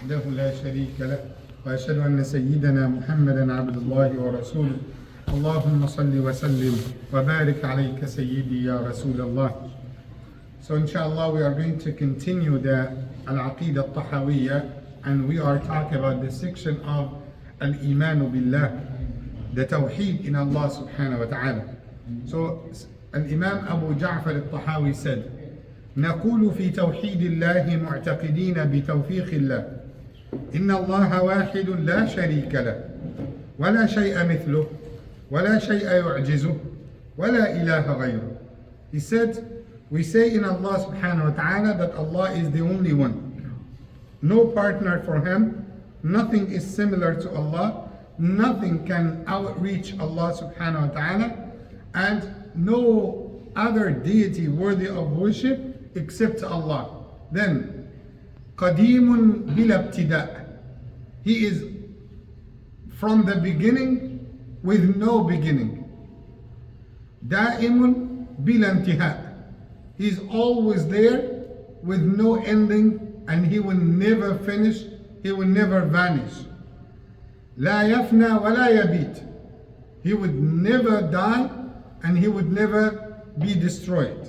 وحده لا شريك له وأشهد أن سيدنا محمدا عبد الله ورسوله اللهم صل وسلم وبارك عليك سيدي يا رسول الله. So inshallah we are going to continue the Al-Akeeda Al-Tahawiya, and we are talking about the section of Al-Iman Billah, the Tawheed in Allah subhanahu wa ta'ala. So Al-Imam Abu Ja'far Al-Tahawi said, نقول في توحيد الله معتقدين بتوفيق الله إن الله واحد لا شريك له ولا شيء مثله ولا شيء يعجزه ولا إله غيره. He said, we say in Allah subhanahu wa ta'ala that Allah is the only one, no partner for him, nothing is similar to Allah, nothing can outreach Allah subhanahu wa ta'ala, and no other deity worthy of worship except Allah. Then قديم بلا ابتداء, he is from the beginning with no beginning. دائم بلا انتهاء, he is always there with no ending, and he will never finish, he will never vanish. لا يفنى ولا يبيت, he would never die and he would never be destroyed.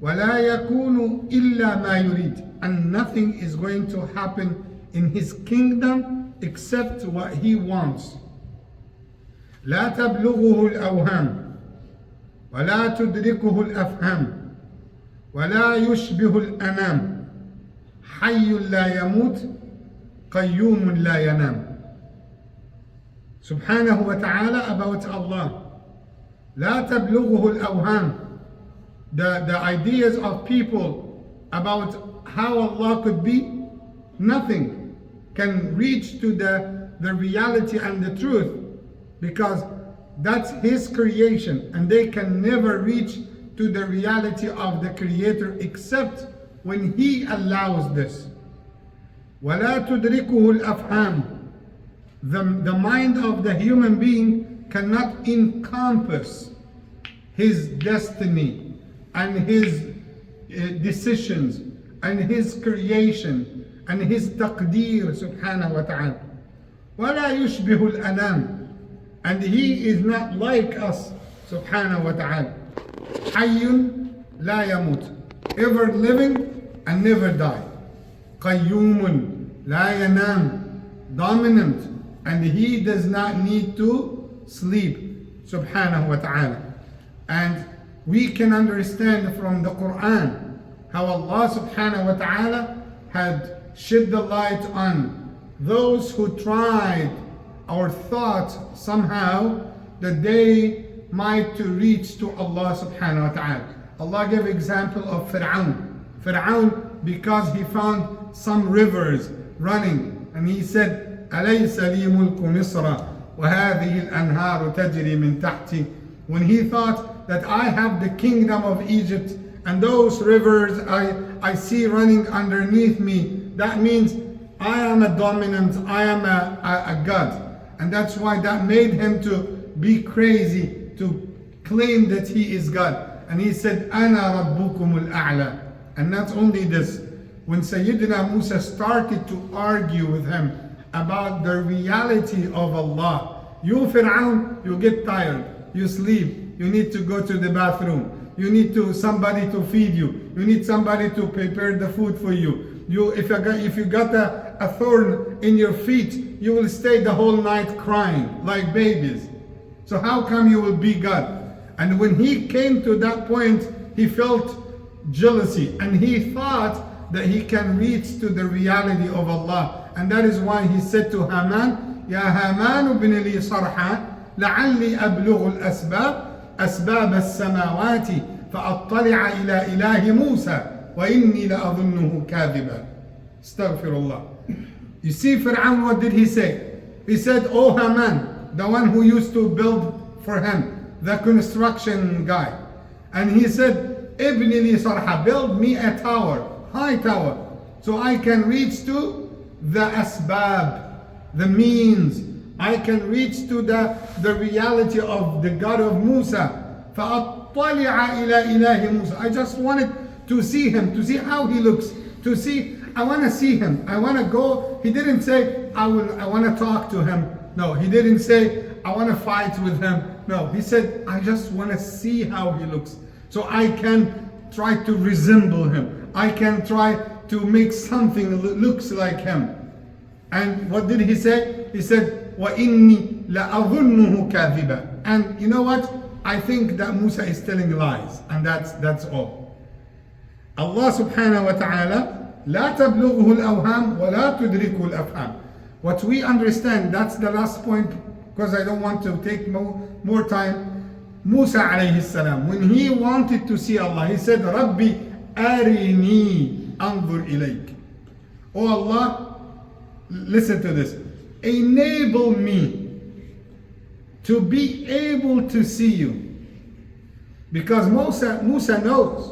ولا يكون إلا ما يريد, and nothing is going to happen in his kingdom except what he wants. لا تبلغه الأوهام ولا تدركه الأفهام ولا يشبه الأنام حي لا يموت قيوم لا ينام. Subhanahu wa ta'ala about Allah. لا تبلغه الأوهام, the ideas of people about how Allah could be, nothing can reach to the reality and the truth, because that's His creation, and they can never reach to the reality of the Creator except when He allows this. وَلَا تُدْرِكُهُ الْأَفْهَامِ, the mind of the human being cannot encompass His destiny and His decisions and His creation and His taqdeer subhanahu wa ta'ala. وَلَا يُشْبِهُ الْأَنَامِ, and He is not like us subhanahu wa ta'ala. حَيٌّ لَا يَمُوت, ever living and never die. قَيُّومٌ لَا يَنَامُ, dominant, and He does not need to sleep subhanahu wa ta'ala. And we can understand from the Quran how Allah subhanahu wa ta'ala had shed the light on those who tried or thought somehow that they might to reach to Allah subhanahu wa ta'ala. Allah gave example of Fir'aun, because he found some rivers running, and he said, أَلَيْسَ لِي مُلْكُ مِصْرَ وَهَذِهِ الْأَنْهَارُ تَجْرِي مِنْ تَحْتِي. When he thought that I have the kingdom of Egypt and those rivers I see running underneath me, that means I am a dominant, I am a God. And that's why that made him to be crazy, to claim that he is God. And he said, أَنَا رَبُّكُمُ الْأَعْلَى. And not only this, when Sayyidina Musa started to argue with him about the reality of Allah, you Fir'aun, you get tired, you sleep, you need to go to the bathroom, you need somebody to feed you, you need somebody to prepare the food for you. If you got a thorn in your feet, you will stay the whole night crying like babies. So how come you will be God? And when he came to that point, he felt jealousy, and he thought that he can reach to the reality of Allah. And that is why he said to Haman, Ya Haman ibn li sarha la'alli ablughu al-asbab as-samawati fa'attali'a ila ilahi Musa wa inni la'adhunnuhu kadhiba. Astaghfirullah. You see Fir'aun, what did he say? He said, Oh Haman, the one who used to build for him, the construction guy. And he said, Ibn li sarha, build me a tower, high tower, so I can reach to the asbab, the means. I can reach to the reality of the God of Musa. فَأَطَّلِعَ إِلَى إِلَهِ Musa. I just wanted to see him, to see how he looks, to see I want to see him. I want to go. He didn't say, I want to talk to him. No, he didn't say, I want to fight with him. No, he said, I just want to see how he looks. So I can try to resemble him. I can try to make something that looks like him. And what did he say? He said, وَإِنِّي لَأَظُنُّهُ كَاذِبًا. And you know what? I think that Musa is telling lies. And that's all. Allah subhanahu wa ta'ala, لا تبلغه الأوهام ولا تدركه الأفهام. What we understand, that's the last point, because I don't want to take more time. Musa alayhi salam, when he wanted to see Allah, he said, Rabbi arini anzur ilayk. Oh Allah, listen to this. Enable me to be able to see you. Because Musa knows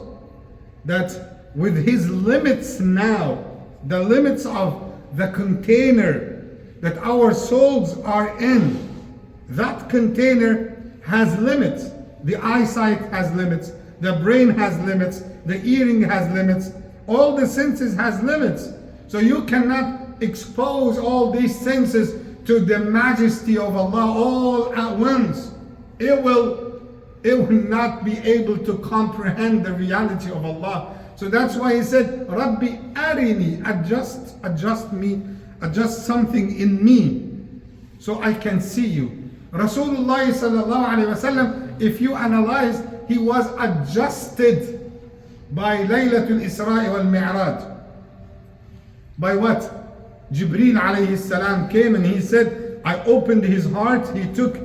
that with his limits now, the limits of the container that our souls are in, that container has limits. The eyesight has limits, the brain has limits, the hearing has limits, all the senses has limits. So you cannot expose all these senses to the majesty of Allah all at once. It will not be able to comprehend the reality of Allah. So that's why he said, Rabbi arini, adjust me, adjust something in me so I can see you. Rasulullah sallallahu alayhi wasallam, if you analyze, he was adjusted by Laylatul Isra wal Mi'raj. By what? Jibreel alayhi salam came and he said, I opened his heart, he took